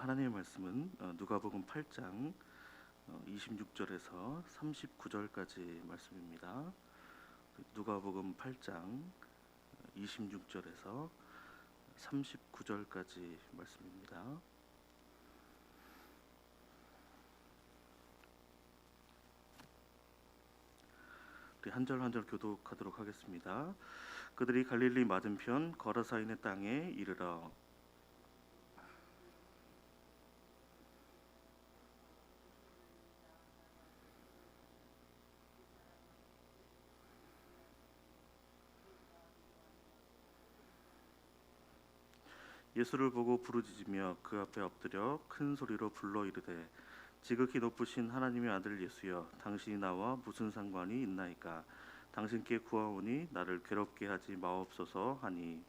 하나님의 말씀은 누가복음 8장 26절에서 39절까지 말씀입니다. 누가복음 8장 26절에서 39절까지 말씀입니다. 우리 한 절 한 절 교독하도록 하겠습니다. 그들이 갈릴리 맞은편 거라사인의 땅에 이르러 예수를 보고 부르짖으며 그 앞에 엎드려 큰 소리로 불러 이르되 지극히 높으신 하나님의 아들 예수여, 당신이 나와 무슨 상관이 있나이까? 당신께 구하오니 나를 괴롭게 하지 마옵소서 하니,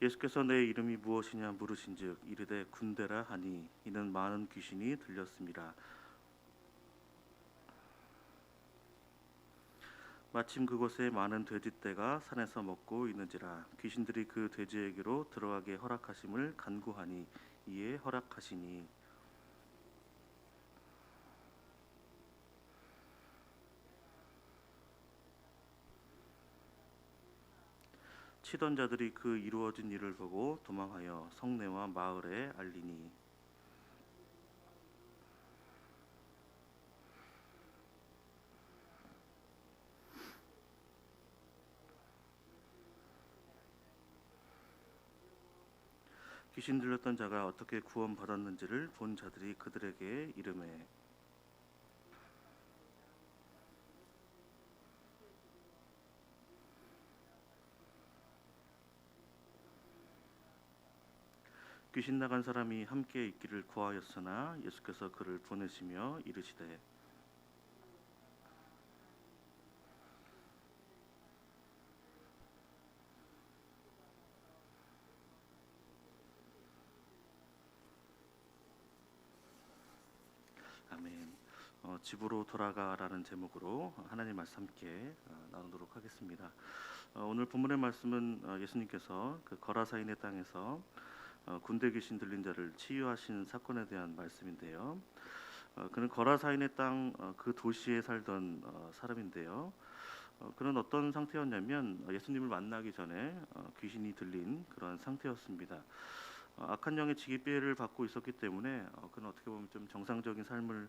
예수께서 내 이름이 무엇이냐 물으신즉 이르되 군대라 하니, 이는 많은 귀신이 들렸습니다. 마침 그곳에 많은 돼지떼가 산에서 먹고 있는지라 귀신들이 그 돼지에게로 들어가게 허락하심을 간구하니 이에 허락하시니, 치던 자들이 그 이루어진 일을 보고 도망하여 성내와 마을에 알리니, 귀신 들렸던 자가 어떻게 구원받았는지를 본 자들이 그들에게 이르매, 귀신 나간 사람이 함께 있기를 구하였으나 예수께서 그를 보내시며 이르시되, 아멘. 집으로 돌아가라는 제목으로 하나님 말씀 함께 나누도록 하겠습니다. 오늘 본문의 말씀은 예수님께서 그 거라사인의 땅에서 군대 귀신 들린 자를 치유하신 사건에 대한 말씀인데요. 그는 거라사인의 땅 그 도시에 살던 사람인데요. 그는 어떤 상태였냐면 예수님을 만나기 전에 귀신이 들린 그런 상태였습니다. 악한 영의 지배를 받고 있었기 때문에 그는 어떻게 보면 좀 정상적인 삶을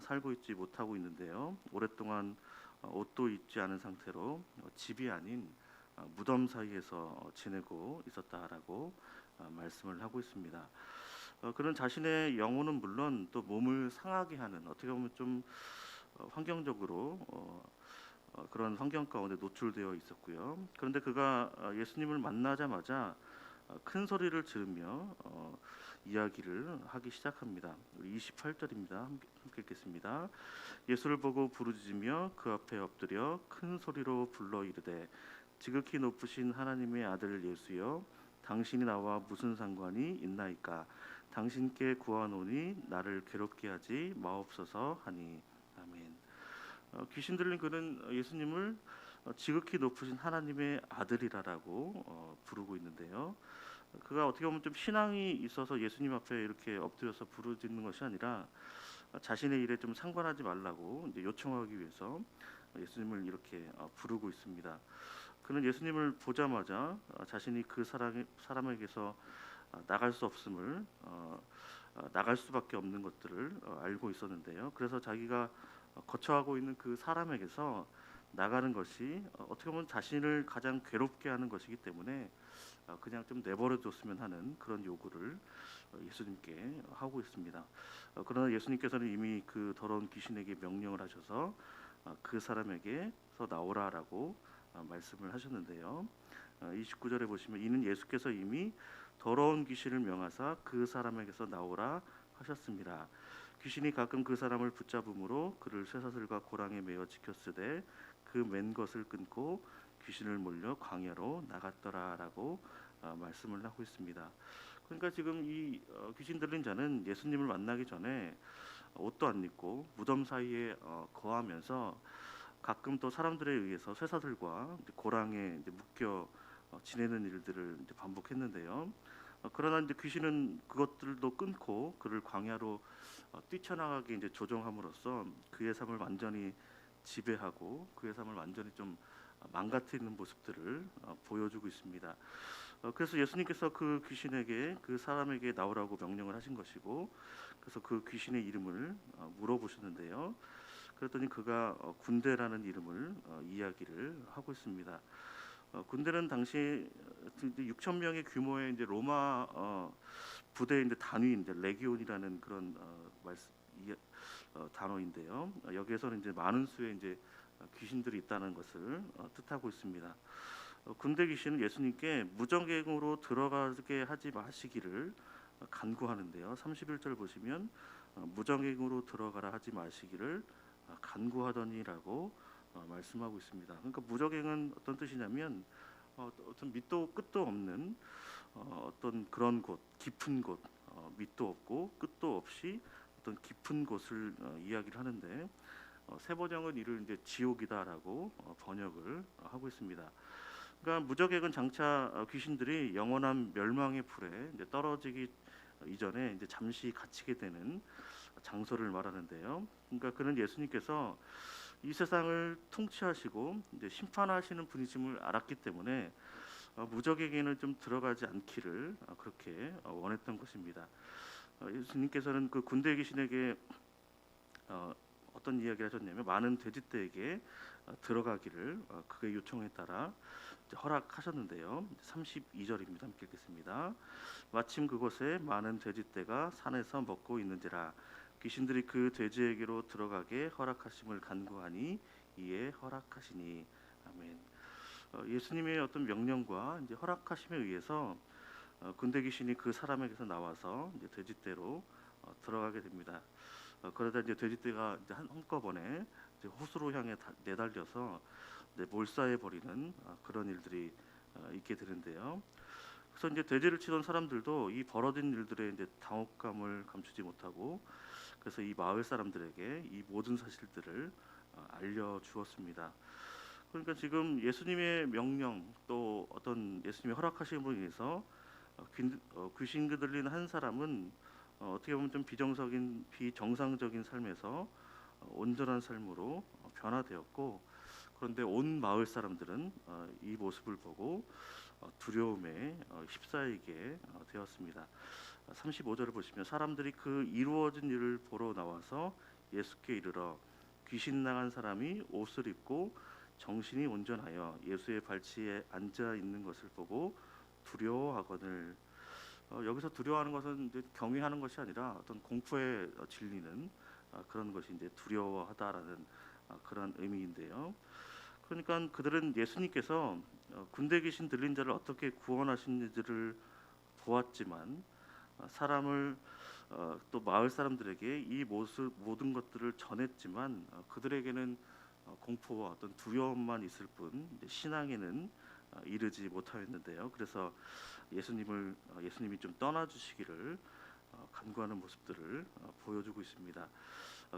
살고 있지 못하고 있는데요. 오랫동안 옷도 입지 않은 상태로 집이 아닌 무덤 사이에서 지내고 있었다라고 말씀을 하고 있습니다. 그는 자신의 영혼은 물론 또 몸을 상하게 하는, 어떻게 보면 좀 환경적으로 그런 환경 가운데 노출되어 있었고요. 그런데 그가 예수님을 만나자마자 큰 소리를 지르며 이야기를 하기 시작합니다. 28절입니다. 함께 읽겠습니다. 예수를 보고 부르짖으며 그 앞에 엎드려 큰 소리로 불러 이르되 지극히 높으신 하나님의 아들 예수여, 당신이 나와 무슨 상관이 있나이까? 당신께 구하노니 나를 괴롭게 하지 마옵소서 하니, 아멘. 귀신 들린 그는 예수님을 지극히 높으신 하나님의 아들이라고 부르고 있는데요. 그가 어떻게 보면 좀 신앙이 있어서 예수님 앞에 이렇게 엎드려서 부르짖는 것이 아니라 자신의 일에 좀 상관하지 말라고 이제 요청하기 위해서 예수님을 이렇게 부르고 있습니다. 그는 예수님을 보자마자 자신이 그 사람에게서 나갈 수 없음을, 나갈 수밖에 없는 것들을 알고 있었는데요. 그래서 자기가 거처하고 있는 그 사람에게서 나가는 것이 어떻게 보면 자신을 가장 괴롭게 하는 것이기 때문에 그냥 좀 내버려 뒀으면 하는 그런 요구를 예수님께 하고 있습니다. 그러나 예수님께서는 이미 그 더러운 귀신에게 명령을 하셔서 그 사람에게서 나오라라고 말씀을 하셨는데요. 29절에 보시면 이는 예수께서 이미 더러운 귀신을 명하사 그 사람에게서 나오라 하셨습니다. 귀신이 가끔 그 사람을 붙잡음으로 그를 쇠사슬과 고랑에 매어 지켰으되 그 맨 것을 끊고 귀신을 몰려 광야로 나갔더라라고 말씀을 하고 있습니다. 그러니까 지금 이 귀신 들린 자는 예수님을 만나기 전에 옷도 안 입고 무덤 사이에 거하면서 가끔 또 사람들에 의해서 쇠사슬과 이제 고랑에 이제 묶여 지내는 일들을 이제 반복했는데요. 그러나 이제 귀신은 그것들도 끊고 그를 광야로 뛰쳐나가게 이제 조종함으로써 그의 삶을 완전히 지배하고 그의 삶을 완전히 좀 망가뜨리는 모습들을 보여주고 있습니다. 그래서 예수님께서 그 귀신에게 그 사람에게 나오라고 명령을 하신 것이고, 그래서 그 귀신의 이름을 물어보셨는데요. 그랬더니 그가 군대라는 이름을 이야기를 하고 있습니다. 군대는 당시 6천 명의 규모의 이제 로마 부대의 이제 단위인데 레기온이라는 그런 단어인데요. 여기에서는 이제 많은 수의 이제 귀신들이 있다는 것을 뜻하고 있습니다. 군대 귀신은 예수님께 무적행으로 들어가게 하지 마시기를 간구하는데요. 31절 보시면 무적행으로 들어가라 하지 마시기를 간구하더니라고 말씀하고 있습니다. 그러니까 무적행은 어떤 뜻이냐면 어떤 밑도 끝도 없는 어떤 그런 곳, 깊은 곳, 밑도 없고 끝도 없이 어떤 깊은 곳을 이야기를 하는데 세번역은 이를 이제 지옥이다라고 번역을 하고 있습니다. 그러니까 무적액은 장차 귀신들이 영원한 멸망의 불에 이제 떨어지기 이전에 이제 잠시 갇히게 되는 장소를 말하는데요. 그러니까 그는 예수님께서 이 세상을 통치하시고 이제 심판하시는 분이심을 알았기 때문에 무적에게는 좀 들어가지 않기를 그렇게 원했던 것입니다. 예수님께서는 그 군대 귀신에게 어떤 이야기를 하셨냐면 많은 돼지떼에게 들어가기를 그의 요청에 따라 허락하셨는데요. 32절입니다. 함께 읽겠습니다. 마침 그곳에 많은 돼지떼가 산에서 먹고 있는지라 귀신들이 그 돼지에게로 들어가게 허락하심을 간구하니 이에 허락하시니. 아멘. 예수님의 어떤 명령과 이제 허락하심에 의해서 군대 귀신이 그 사람에게서 나와서 이제 돼지떼로 들어가게 됩니다. 그러다 이제 돼지떼가 이제 한꺼번에 이제 호수로 향해 내달려서 이제 몰사해 버리는 그런 일들이 있게 되는데요. 그래서 이제 돼지를 치던 사람들도 이 벌어진 일들에 이제 당혹감을 감추지 못하고 그래서 이 마을 사람들에게 이 모든 사실들을 알려 주었습니다. 그러니까 지금 예수님의 명령 또 어떤 예수님의 허락하심으로 인해서 귀신 들린 한 사람은 어떻게 보면 좀 비정상적인 삶에서 온전한 삶으로 변화되었고, 그런데 온 마을 사람들은 이 모습을 보고 두려움에 휩싸이게 되었습니다. 35절을 보시면 사람들이 그 이루어진 일을 보러 나와서 예수께 이르러 귀신 나간 사람이 옷을 입고 정신이 온전하여 예수의 발치에 앉아 있는 것을 보고 두려워하거늘. 여기서 두려워하는 것은 이제 경외하는 것이 아니라 어떤 공포에 질리는 그런 것이 이제 두려워하다라는 그런 의미인데요. 그러니까 그들은 예수님께서 군대 귀신 들린 자를 어떻게 구원하시는지를 보았지만 사람을 또 마을 사람들에게 이 모든 것들을 전했지만 그들에게는 공포와 어떤 두려움만 있을 뿐 신앙에는 이르지 못하였는데요. 그래서 예수님이 좀 떠나주시기를 간구하는 모습들을 보여주고 있습니다.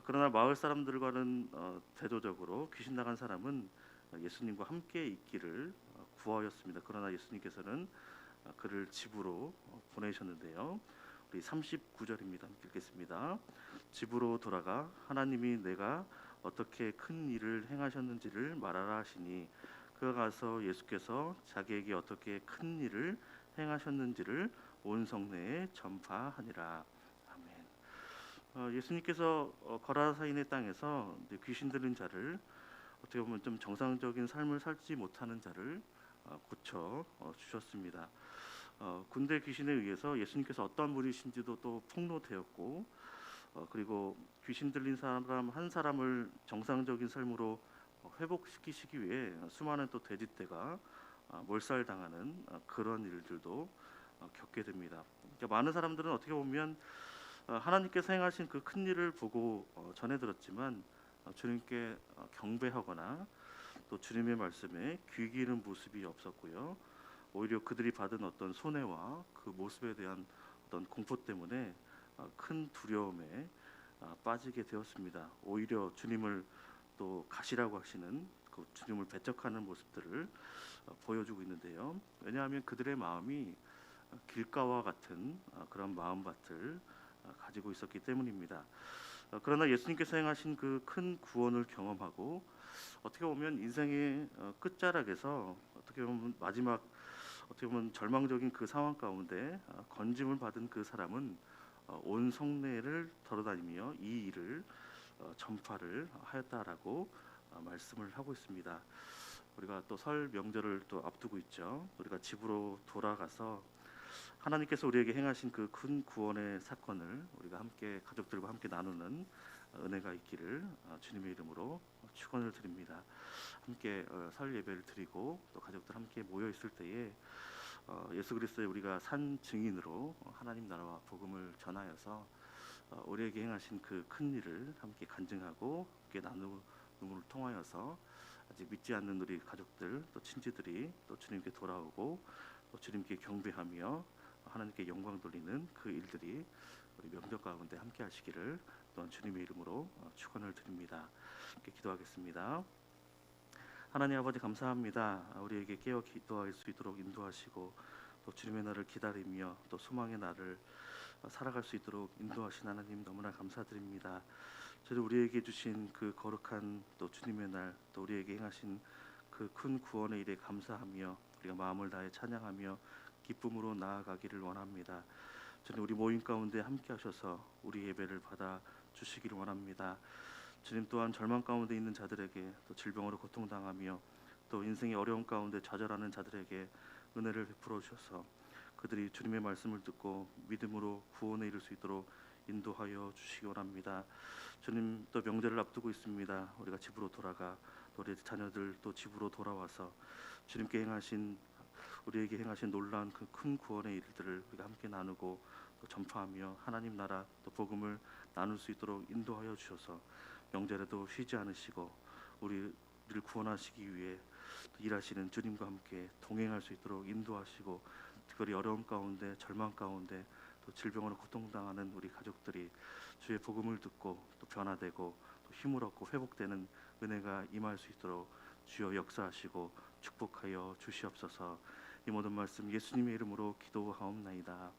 그러나 마을 사람들과는 대조적으로 귀신 나간 사람은 예수님과 함께 있기를 구하였습니다. 그러나 예수님께서는 그를 집으로 보내셨는데요. 우리 39절입니다. 함께 읽겠습니다. 집으로 돌아가 하나님이 내가 어떻게 큰 일을 행하셨는지를 말하라 하시니 그가 가서 예수께서 자기에게 어떻게 큰 일을 행하셨는지를 온 성내에 전파하니라. 아멘. 예수님께서 거라사인의 땅에서 귀신 들린 자를 어떻게 보면 좀 정상적인 삶을 살지 못하는 자를 고쳐 주셨습니다. 군대 귀신에 의해서 예수님께서 어떤 분이신지도 또 폭로되었고, 그리고 귀신 들린 사람 한 사람을 정상적인 삶으로 회복시키시기 위해 수많은 또 돼지떼가 몰살당하는 그런 일들도 겪게 됩니다. 그러니까 많은 사람들은 어떻게 보면 하나님께서 행하신 그 큰 일을 보고 전해 들었지만 주님께 경배하거나 또 주님의 말씀에 귀 기는 모습이 없었고요. 오히려 그들이 받은 어떤 손해와 그 모습에 대한 어떤 공포 때문에 큰 두려움에 빠지게 되었습니다. 오히려 주님을 또 가시라고 하시는 그 주님을 배척하는 모습들을 보여주고 있는데요. 왜냐하면 그들의 마음이 길가와 같은 그런 마음밭을 가지고 있었기 때문입니다. 그러나 예수님께서 행하신 그 큰 구원을 경험하고 어떻게 보면 인생의 끝자락에서 어떻게 보면 마지막 어떻게 보면 절망적인 그 상황 가운데 건짐을 받은 그 사람은 온 성내를 돌아다니며 이 일을 전파를 하였다라고 말씀을 하고 있습니다. 우리가 또 설 명절을 또 앞두고 있죠. 우리가 집으로 돌아가서 하나님께서 우리에게 행하신 그 큰 구원의 사건을 우리가 함께 가족들과 함께 나누는 은혜가 있기를 주님의 이름으로 축원을 드립니다. 함께 설 예배를 드리고 또 가족들 함께 모여 있을 때에 예수 그리스도의 우리가 산 증인으로 하나님 나라와 복음을 전하여서 우리에게 행하신 그 큰 일을 함께 간증하고 함께 나눔을 통하여서 아직 믿지 않는 우리 가족들 또 친지들이 또 주님께 돌아오고 또 주님께 경배하며 하나님께 영광 돌리는 그 일들이 우리 명절 가운데 함께 하시기를 또한 주님의 이름으로 축원을 드립니다. 함께 기도하겠습니다. 하나님 아버지 감사합니다. 우리에게 깨어 기도할 수 있도록 인도하시고 또 주님의 날을 기다리며 또 소망의 날을 살아갈 수 있도록 인도하신 하나님 너무나 감사드립니다. 저는 우리에게 주신 그 거룩한 또 주님의 날 또 우리에게 행하신 그 큰 구원의 일에 감사하며 우리가 마음을 다해 찬양하며 기쁨으로 나아가기를 원합니다. 저는 우리 모임 가운데 함께 하셔서 우리 예배를 받아 주시기를 원합니다. 주님 또한 절망 가운데 있는 자들에게 또 질병으로 고통당하며 또 인생의 어려움 가운데 좌절하는 자들에게 은혜를 베풀어 주셔서 그들이 주님의 말씀을 듣고 믿음으로 구원에 이를 수 있도록 인도하여 주시기 원합니다. 주님 또 명절을 앞두고 있습니다. 우리가 집으로 돌아가 또 우리 자녀들 또 집으로 돌아와서 주님께 행하신 우리에게 행하신 놀라운 그 큰 구원의 일들을 우리가 함께 나누고 또 전파하며 하나님 나라 또 복음을 나눌 수 있도록 인도하여 주셔서 명절에도 쉬지 않으시고 우리를 구원하시기 위해 일하시는 주님과 함께 동행할 수 있도록 인도하시고 특별히 어려움 가운데 절망 가운데 또 질병으로 고통당하는 우리 가족들이 주의 복음을 듣고 또 변화되고 또 힘을 얻고 회복되는 은혜가 임할 수 있도록 주여 역사하시고 축복하여 주시옵소서. 이 모든 말씀 예수님의 이름으로 기도하옵나이다.